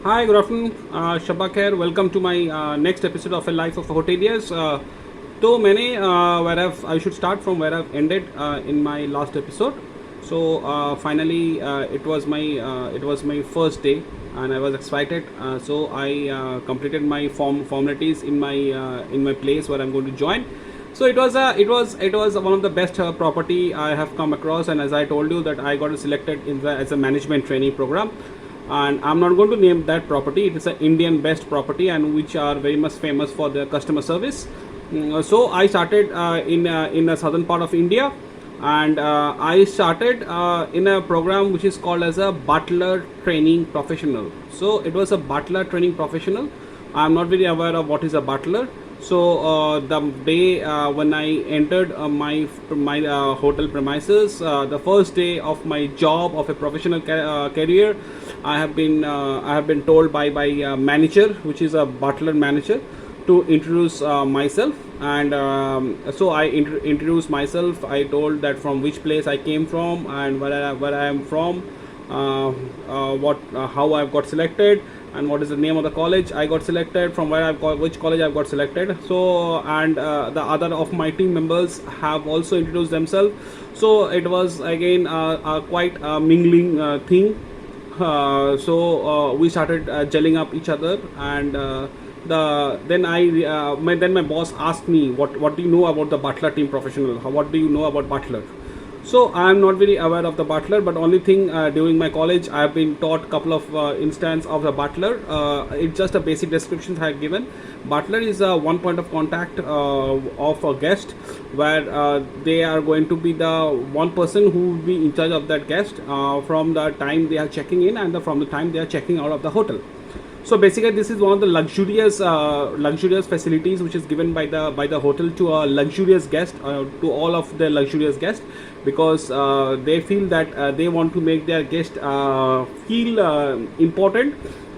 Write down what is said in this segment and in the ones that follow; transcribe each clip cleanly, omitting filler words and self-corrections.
Hi, good afternoon. Shabak here. Welcome to my next episode of A Life of a Hoteliers. तो मैंने where I should start from where I've ended in my last episode. So finally, it was my first day, and I was excited. So I completed my formalities in my place where I'm going to join. So it was one of the best property I have come across, and as I told you that I got selected as a management training program, and I'm not going to name that property. It is an Indian best property and which are very much famous for their customer service. So I started in the southern part of India, and I started in a program which is called as a butler training professional. So it was a butler training professional. I'm not very aware of what is a butler. So the day when I entered my hotel premises, the first day of my job of a professional career, I have been told by manager, which is a butler manager, to introduce myself. And so I introduced myself. I told that from which place I came from and where I am from, how I've got selected, and what is the name of the college I got selected, from where which college I've got selected. So and the other of my team members have also introduced themselves. So it was again a quite a mingling thing. So we started gelling up each other, and then my boss asked me, what do you know about the butler team professional? What do you know about butler? So I am not very aware of the butler, but only thing during my college I have been taught couple of instance of the butler. It's just a basic descriptions I have given. Butler is one point of contact of a guest, where they are going to be the one person who will be in charge of that guest from the time they are checking in and from the time they are checking out of the hotel. So basically, this is one of the luxurious facilities which is given by the hotel to a luxurious guest, to all of the luxurious guests, because they feel that they want to make their guest feel important.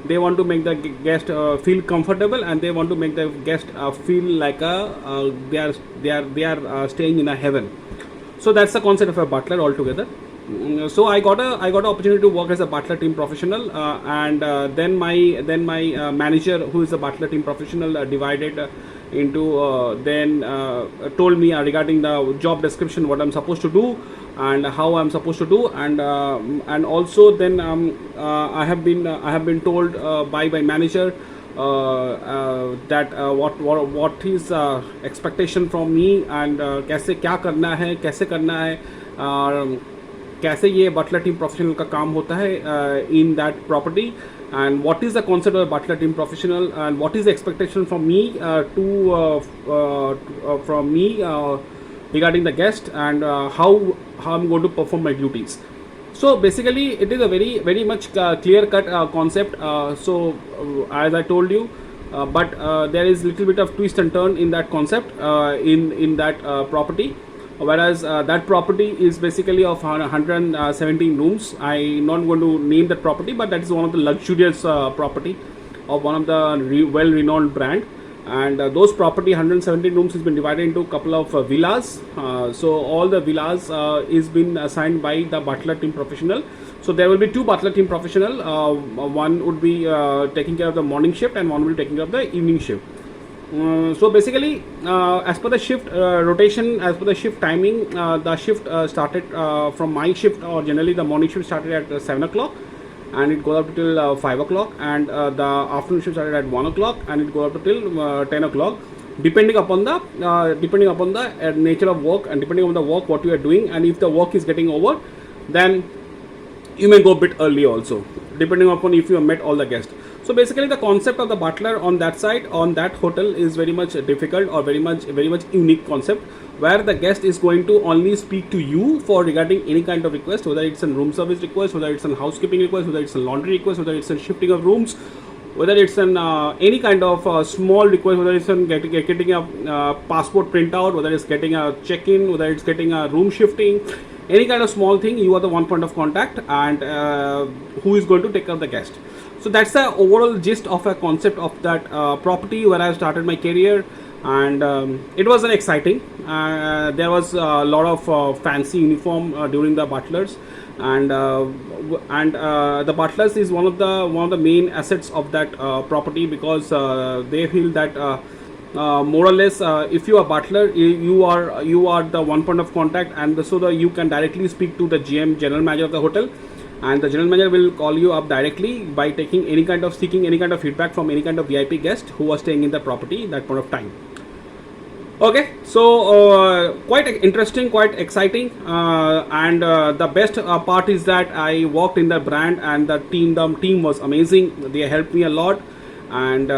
They want to make the guest feel comfortable, and they want to make the guest feel like they are staying in a heaven. So that's the concept of a butler altogether. So I got a opportunity to work as a butler team professional, and then my manager, who is a butler team professional, divided into then told me regarding the job description, what I'm supposed to do and how I'm supposed to do. And also then I have been told by my manager that what is expectation from me, and कैसे क्या करना है, कैसे करना है, कैसे ये Buttler team professional का काम होता है in that property, and what is the concept of butler team professional, and what is the expectation from me from me regarding the guest, and how I'm going to perform my duties. So basically it is a very much clear cut concept. As I told you, but there is little bit of twist and turn in that concept, in that property. Whereas that property is basically of 117 rooms. I'm not going to name that property, but that is one of the luxurious property of one of the well-renowned brand. And those property 117 rooms has been divided into a couple of villas. So all the villas is been assigned by the butler team professional. So there will be two butler team professional. One would be taking care of the morning shift, and one will be taking care of the evening shift. So basically, as per the shift rotation, as per the shift timing, the shift started from my shift, or generally the morning shift started at 7 o'clock, and it goes up till 5 o'clock, and the afternoon shift started at 1 o'clock, and it goes up till 10 o'clock, depending upon the nature of work, and depending on the work what you are doing. And if the work is getting over, then you may go a bit early also, depending upon if you have met all the guests. So basically the concept of the butler on that side, on that hotel, is very much difficult, or very much unique concept, where the guest is going to only speak to you for regarding any kind of request, whether it's a room service request, whether it's a housekeeping request, whether it's a laundry request, whether it's a shifting of rooms, whether it's an any kind of small request, whether it's an getting a passport printout, whether it's getting a check-in, whether it's getting a room shifting, any kind of small thing, you are the one point of contact, and who is going to take care of the guest. So that's the overall gist of a concept of that property where I started my career. And it was an exciting. There was a lot of fancy uniform during the butlers, and the butlers is one of the main assets of that property, because they feel that more or less, if you are butler, you are the one point of contact, and so you can directly speak to the GM, general manager of the hotel, and the general manager will call you up directly by seeking any kind of feedback from any kind of VIP guest who was staying in the property that point of time. Okay, so quite interesting, quite exciting, and the best part is that I worked in the brand, and the team was amazing. They helped me a lot, and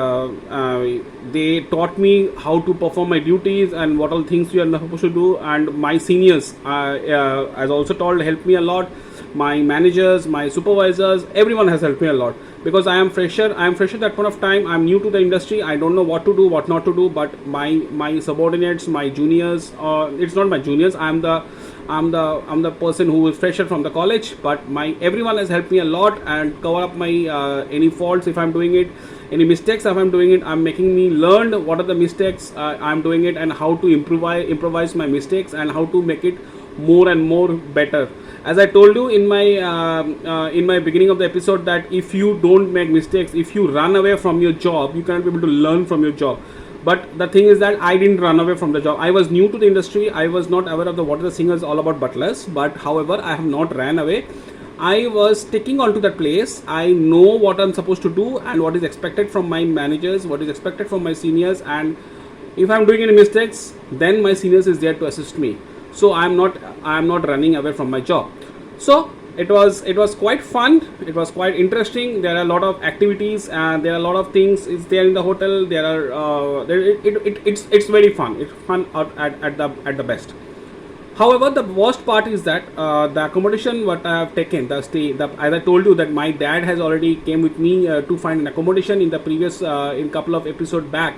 they taught me how to perform my duties and what all things we are supposed to do. And my seniors, as also told, helped me a lot. My managers, my supervisors, everyone has helped me a lot, because I am fresher at that point of time. I'm new to the industry, I don't know what to do, what not to do. But my subordinates, my juniors, it's not my juniors, I'm the person who is fresher from the college, but my everyone has helped me a lot and cover up my any faults if I'm doing it, any mistakes if I'm doing it. I'm making me learn what are the mistakes I'm doing it, and how to improvise my mistakes, and how to make it more and more better. As I told you in my beginning of the episode, that if you don't make mistakes, if you run away from your job, you cannot be able to learn from your job. But the thing is that I didn't run away from the job. I was new to the industry, I was not aware of what the singers all about butlers. But however, I have not ran away. I was sticking onto that place. I know what I'm supposed to do, and what is expected from my managers, what is expected from my seniors. And if I'm doing any mistakes, then my seniors is there to assist me. So I'm not running away from my job. So it was quite fun, it was quite interesting. There are a lot of activities, and there are a lot of things is there in the hotel. There are it's very fun. It's fun at the best. However, the worst part is that the accommodation what I have taken, the stay, as I told you that my dad has already came with me to find an accommodation in the previous in couple of episode back.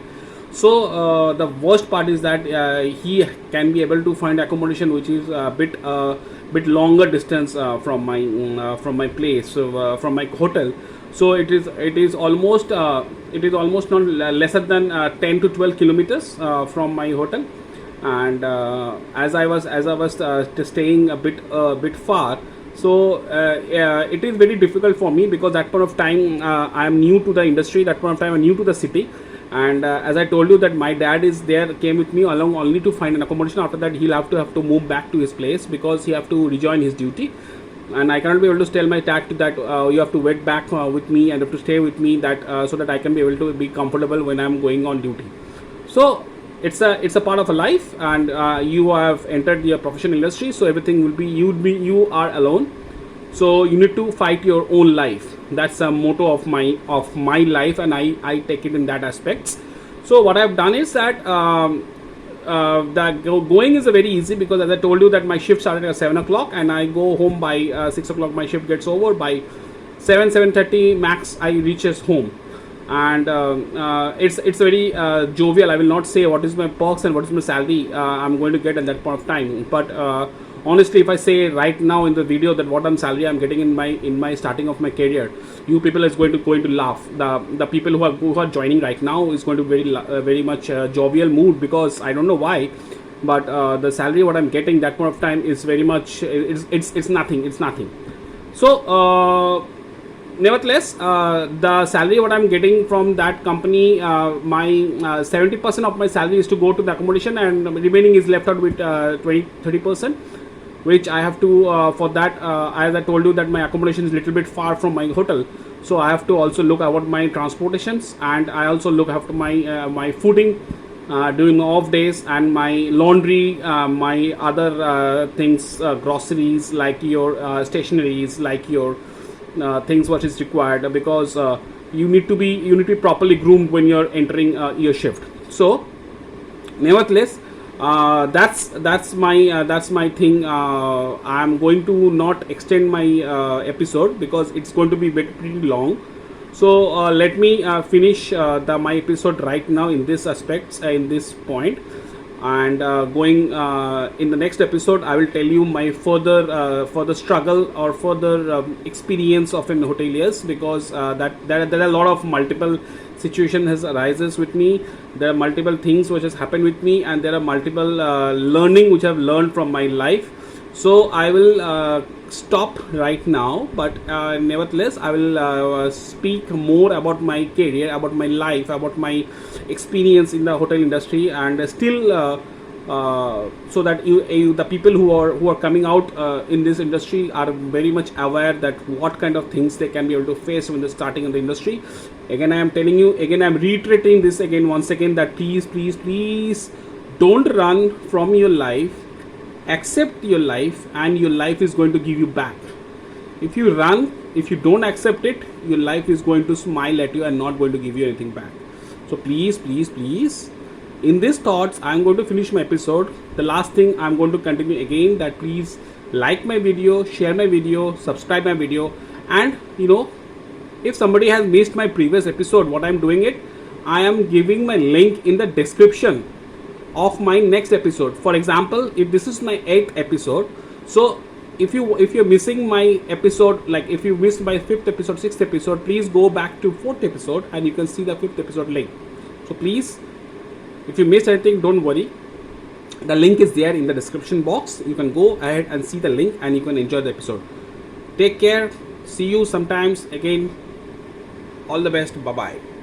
So the worst part is that he can be able to find accommodation which is a bit longer distance from my place, so from my hotel. So it is almost not lesser than 10 to 12 kilometers from my hotel. And as I was staying a bit far, so it is very difficult for me, because that point of time I am new to the industry, that point of time I'm new to the city. And as I told you that my dad is there, came with me along only to find an accommodation. After that he'll have to move back to his place, because he have to rejoin his duty. And I cannot be able to tell my dad that you have to wait back with me, and have to stay with me, that so that I can be able to be comfortable when I'm going on duty. So it's a part of a life, and you have entered the professional industry, so everything will be you are alone. So you need to fight your own life. That's a motto of my life, and I take it in that aspects. So what I've done is that going is a very easy, because as I told you that my shift started at 7 o'clock, and I go home by 6 o'clock. My shift gets over by 7:30 max. I reaches home. And it's very jovial. I will not say what is my perks and what is my salary I'm going to get at that point of time. But honestly, if I say right now in the video that what salary I'm getting in my starting of my career, you people is going to laugh. The people who are joining right now is going to very much jovial mood, because I don't know why, but the salary what I'm getting that point of time is very much it's nothing. So nevertheless, the salary what I'm getting from that company, my 70% of my salary is to go to the accommodation, and remaining is left out with 20-30%, which I have to for that, as I told you that my accommodation is little bit far from my hotel. So I have to also look about my transportations, and I also look after my fooding during off days, and my laundry, my other things, groceries, like your stationaries, like your things what is required, because you need to be properly groomed when you're entering your shift. So nevertheless, that's my thing. I'm going to not extend my episode, because it's going to be pretty long. So let me finish my episode right now in this aspects, in this point. And going in the next episode, I will tell you my further struggle or further experience of an hoteliers, because there are a lot of multiple situation has arises with me. There are multiple things which has happened with me, and there are multiple learning which I've learned from my life. So I will stop right now, but nevertheless I will speak more about my career, about my life, about my experience in the hotel industry, and still so that the people who are coming out in this industry are very much aware that what kind of things they can be able to face when they're starting in the industry. Again I am telling you, again I am reiterating this again once again, that please don't run from your life. Accept your life, and your life is going to give you back. If you run, if you don't accept it, your life is going to smile at you and not going to give you anything back. So please, in these thoughts I'm going to finish my episode. The last thing I'm going to continue again, that please like my video, share my video, subscribe my video, and if somebody has missed my previous episode, what I'm doing it, I am giving my link in the description of my next episode. For example, if this is my 8th episode, so if you're missing my episode, like if you missed my 5th episode, 6th episode, please go back to 4th episode and you can see the 5th episode link. So please, if you missed anything, don't worry, the link is there in the description box. You can go ahead and see the link and you can enjoy the episode. Take care, see you sometimes again, all the best, bye bye.